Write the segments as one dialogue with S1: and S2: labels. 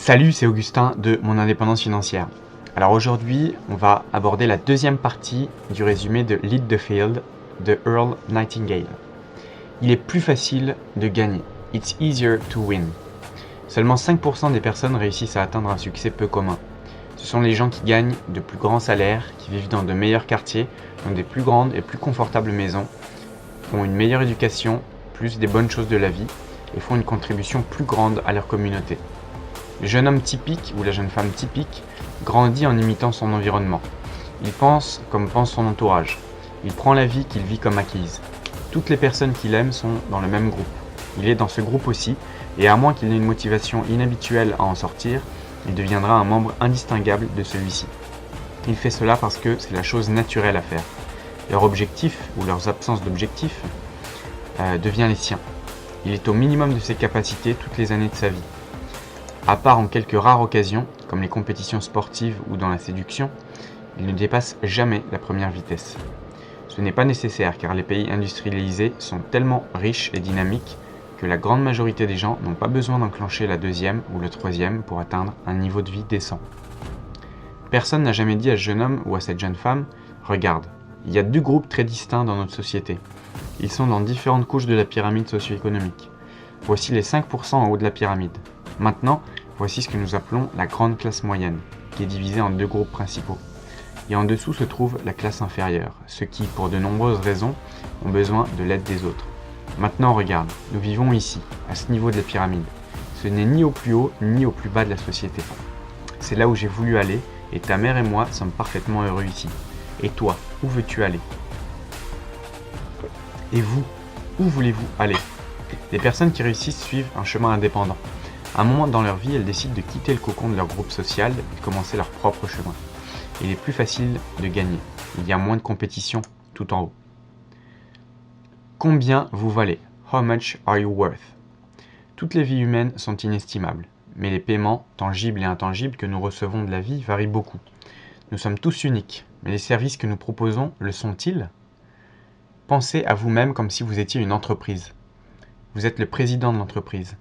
S1: Salut, c'est Augustin de Mon Indépendance Financière. Alors aujourd'hui, on va aborder la deuxième partie du résumé de Lead the Field de Earl Nightingale. Il est plus facile de gagner. It's easier to win. Seulement 5% des personnes réussissent à atteindre un succès peu commun. Ce sont les gens qui gagnent de plus grands salaires, qui vivent dans de meilleurs quartiers, dans des plus grandes et plus confortables maisons, ont une meilleure éducation, plus des bonnes choses de la vie et font une contribution plus grande à leur communauté. Le jeune homme typique ou la jeune femme typique grandit en imitant son environnement. Il pense comme pense son entourage. Il prend la vie qu'il vit comme acquise. Toutes les personnes qu'il aime sont dans le même groupe. Il est dans ce groupe aussi, et à moins qu'il n'ait une motivation inhabituelle à en sortir, il deviendra un membre indistinguable de celui-ci. Il fait cela parce que c'est la chose naturelle à faire. Leur objectif, ou leur absence d'objectif, devient les siens. Il est au minimum de ses capacités toutes les années de sa vie. À part en quelques rares occasions, comme les compétitions sportives ou dans la séduction, il ne dépasse jamais la première vitesse. Ce n'est pas nécessaire car les pays industrialisés sont tellement riches et dynamiques que la grande majorité des gens n'ont pas besoin d'enclencher la deuxième ou le troisième pour atteindre un niveau de vie décent. Personne n'a jamais dit à ce jeune homme ou à cette jeune femme « Regarde, il y a deux groupes très distincts dans notre société. Ils sont dans différentes couches de la pyramide socio-économique. Voici les 5% en haut de la pyramide. Maintenant, voici ce que nous appelons la grande classe moyenne, qui est divisée en deux groupes principaux. Et en dessous se trouve la classe inférieure, ceux qui, pour de nombreuses raisons, ont besoin de l'aide des autres. Maintenant, regarde, nous vivons ici, à ce niveau de la pyramide. Ce n'est ni au plus haut, ni au plus bas de la société. C'est là où j'ai voulu aller, et ta mère et moi sommes parfaitement heureux ici. Et toi, où veux-tu aller? Et vous, où voulez-vous aller? Les personnes qui réussissent suivent un chemin indépendant. À un moment dans leur vie, elles décident de quitter le cocon de leur groupe social et de commencer leur propre chemin. Il est plus facile de gagner. Il y a moins de compétition tout en haut. Combien vous valez? How much are you worth? Toutes les vies humaines sont inestimables, mais les paiements, tangibles et intangibles que nous recevons de la vie varient beaucoup. Nous sommes tous uniques, mais les services que nous proposons le sont-ils? Pensez à vous-même comme si vous étiez une entreprise. Vous êtes le président de l'entreprise.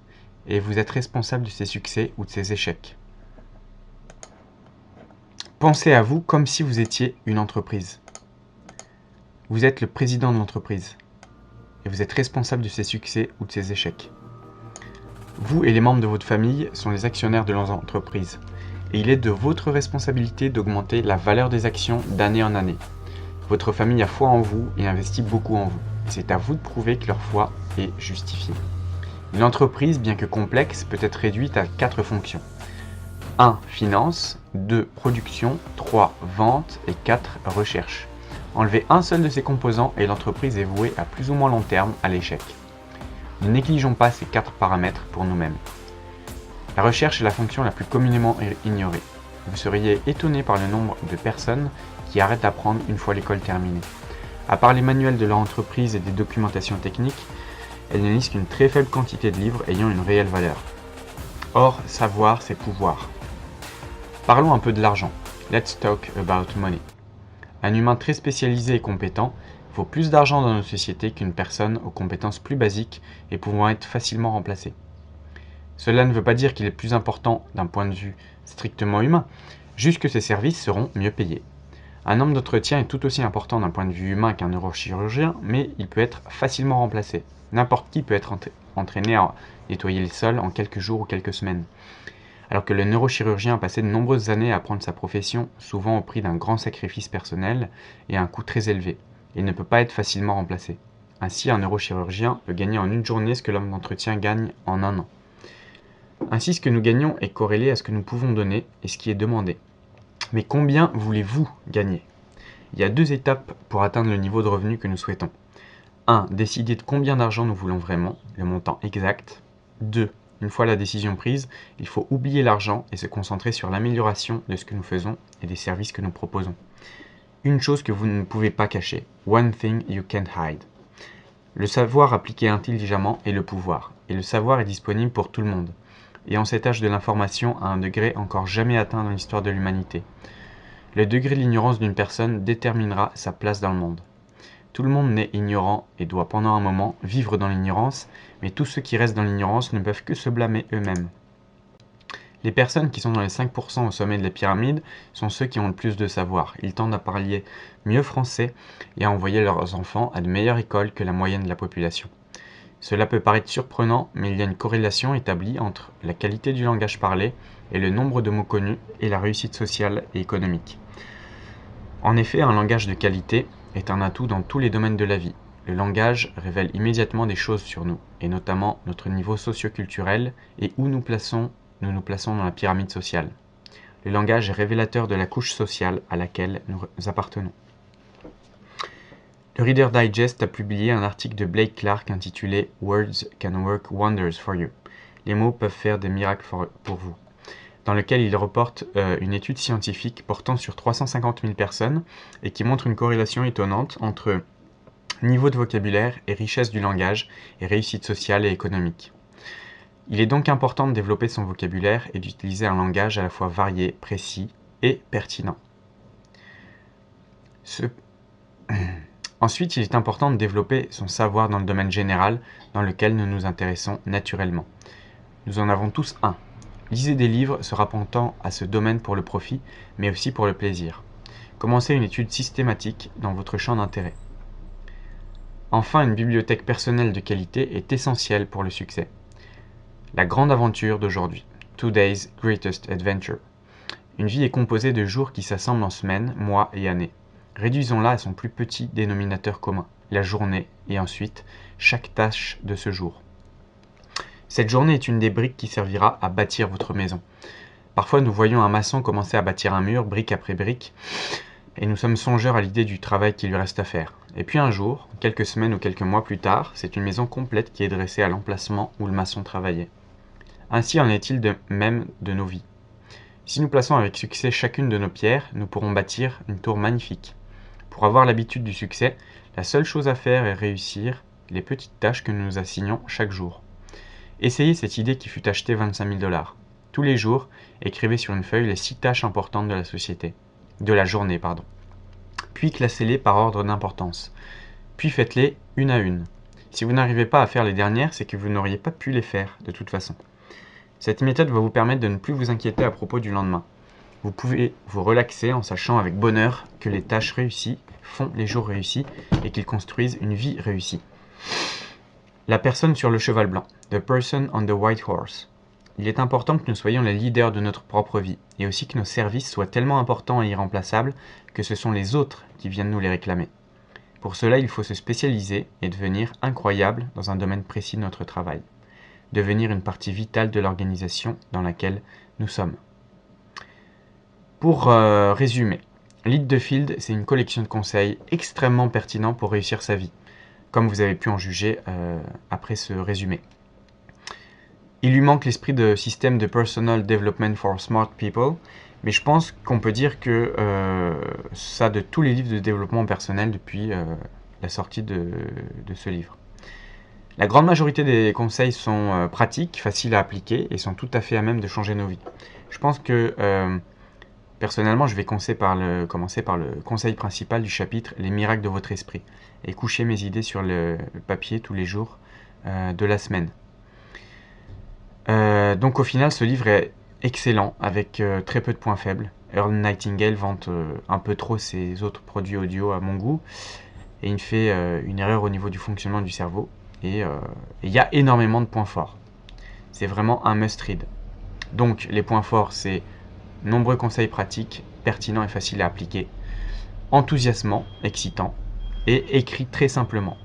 S1: Et vous êtes responsable de ses succès ou de ses échecs. Pensez à vous comme si vous étiez une entreprise. Vous êtes le président de l'entreprise et vous êtes responsable de ses succès ou de ses échecs. Vous et les membres de votre famille sont les actionnaires de l'entreprise et il est de votre responsabilité d'augmenter la valeur des actions d'année en année. Votre famille a foi en vous et investit beaucoup en vous. C'est à vous de prouver que leur foi est justifiée. Une entreprise, bien que complexe, peut être réduite à 4 fonctions. 1. Finance, 2. Production, 3. Vente et 4. Recherche. Enlevez un seul de ces composants et l'entreprise est vouée à plus ou moins long terme à l'échec. Ne négligeons pas ces 4 paramètres pour nous-mêmes. La recherche est la fonction la plus communément ignorée. Vous seriez étonné par le nombre de personnes qui arrêtent d'apprendre une fois l'école terminée. À part les manuels de leur entreprise et des documentations techniques, elles ne lisent qu'une très faible quantité de livres ayant une réelle valeur. Or, savoir, c'est pouvoir. Parlons un peu de l'argent. Let's talk about money. Un humain très spécialisé et compétent vaut plus d'argent dans nos sociétés qu'une personne aux compétences plus basiques et pouvant être facilement remplacée. Cela ne veut pas dire qu'il est plus important d'un point de vue strictement humain, juste que ses services seront mieux payés. Un homme d'entretien est tout aussi important d'un point de vue humain qu'un neurochirurgien, mais il peut être facilement remplacé. N'importe qui peut être entraîné à nettoyer le sol en quelques jours ou quelques semaines. Alors que le neurochirurgien a passé de nombreuses années à apprendre sa profession, souvent au prix d'un grand sacrifice personnel et à un coût très élevé. Il ne peut pas être facilement remplacé. Ainsi, un neurochirurgien peut gagner en une journée ce que l'homme d'entretien gagne en un an. Ainsi, ce que nous gagnons est corrélé à ce que nous pouvons donner et ce qui est demandé. Mais combien voulez-vous gagner? Il y a 2 étapes pour atteindre le niveau de revenu que nous souhaitons. 1. Décider de combien d'argent nous voulons vraiment, le montant exact. 2. Une fois la décision prise, il faut oublier l'argent et se concentrer sur l'amélioration de ce que nous faisons et des services que nous proposons. Une chose que vous ne pouvez pas cacher. One thing you can't hide. Le savoir appliqué intelligemment est le pouvoir, et le savoir est disponible pour tout le monde. Et en cet âge de l'information à un degré encore jamais atteint dans l'histoire de l'humanité. Le degré de l'ignorance d'une personne déterminera sa place dans le monde. Tout le monde naît ignorant et doit pendant un moment vivre dans l'ignorance, mais tous ceux qui restent dans l'ignorance ne peuvent que se blâmer eux-mêmes. Les personnes qui sont dans les 5% au sommet de la pyramide sont ceux qui ont le plus de savoir. Ils tendent à parler mieux français et à envoyer leurs enfants à de meilleures écoles que la moyenne de la population. Cela peut paraître surprenant, mais il y a une corrélation établie entre la qualité du langage parlé et le nombre de mots connus et la réussite sociale et économique. En effet, un langage de qualité est un atout dans tous les domaines de la vie. Le langage révèle immédiatement des choses sur nous, et notamment notre niveau socio-culturel et où nous nous plaçons dans la pyramide sociale. Le langage est révélateur de la couche sociale à laquelle nous appartenons. Le Reader Digest a publié un article de Blake Clark intitulé « Words can work wonders for you ». Les mots peuvent faire des miracles pour vous, dans lequel il reporte une étude scientifique portant sur 350 000 personnes et qui montre une corrélation étonnante entre niveau de vocabulaire et richesse du langage et réussite sociale et économique. Il est donc important de développer son vocabulaire et d'utiliser un langage à la fois varié, précis et pertinent. Ensuite, il est important de développer son savoir dans le domaine général dans lequel nous nous intéressons naturellement. Nous en avons tous un. Lisez des livres se rapportant à ce domaine pour le profit, mais aussi pour le plaisir. Commencez une étude systématique dans votre champ d'intérêt. Enfin, une bibliothèque personnelle de qualité est essentielle pour le succès. La grande aventure d'aujourd'hui. Today's Greatest Adventure. Une vie est composée de jours qui s'assemblent en semaines, mois et années. Réduisons-la à son plus petit dénominateur commun, la journée, et ensuite chaque tâche de ce jour. Cette journée est une des briques qui servira à bâtir votre maison. Parfois, nous voyons un maçon commencer à bâtir un mur, brique après brique, et nous sommes songeurs à l'idée du travail qu'il lui reste à faire. Et puis un jour, quelques semaines ou quelques mois plus tard, c'est une maison complète qui est dressée à l'emplacement où le maçon travaillait. Ainsi en est-il de même de nos vies. Si nous plaçons avec succès chacune de nos pierres, nous pourrons bâtir une tour magnifique. Pour avoir l'habitude du succès, la seule chose à faire est réussir les petites tâches que nous nous assignons chaque jour. Essayez cette idée qui fut achetée 25 000 $. Tous les jours, écrivez sur une feuille les 6 tâches importantes de la journée. Puis classez-les par ordre d'importance. Puis faites-les une à une. Si vous n'arrivez pas à faire les dernières, c'est que vous n'auriez pas pu les faire de toute façon. Cette méthode va vous permettre de ne plus vous inquiéter à propos du lendemain. Vous pouvez vous relaxer en sachant avec bonheur que les tâches réussies font les jours réussis et qu'ils construisent une vie réussie. La personne sur le cheval blanc, the person on the white horse. Il est important que nous soyons les leaders de notre propre vie et aussi que nos services soient tellement importants et irremplaçables que ce sont les autres qui viennent nous les réclamer. Pour cela, il faut se spécialiser et devenir incroyable dans un domaine précis de notre travail. Devenir une partie vitale de l'organisation dans laquelle nous sommes. Pour résumer, Lead the Field, c'est une collection de conseils extrêmement pertinents pour réussir sa vie, comme vous avez pu en juger après ce résumé. Il lui manque l'esprit de système de Personal Development for Smart People, mais je pense qu'on peut dire que ça de tous les livres de développement personnel depuis la sortie de ce livre. La grande majorité des conseils sont pratiques, faciles à appliquer et sont tout à fait à même de changer nos vies. Je pense que personnellement, je vais commencer par le conseil principal du chapitre « Les miracles de votre esprit » et coucher mes idées sur le papier tous les jours de la semaine. Donc au final, ce livre est excellent avec très peu de points faibles. Earl Nightingale vante un peu trop ses autres produits audio à mon goût et il fait une erreur au niveau du fonctionnement du cerveau. Et il y a énormément de points forts. C'est vraiment un must-read. Donc, les points forts, c'est nombreux conseils pratiques, pertinents et faciles à appliquer, enthousiasmant, excitant, et écrit très simplement.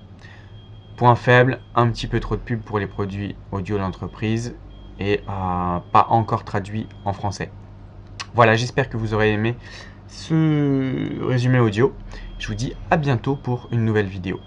S1: Point faible, un petit peu trop de pub pour les produits audio de l'entreprise, et pas encore traduit en français. Voilà, j'espère que vous aurez aimé ce résumé audio. Je vous dis à bientôt pour une nouvelle vidéo.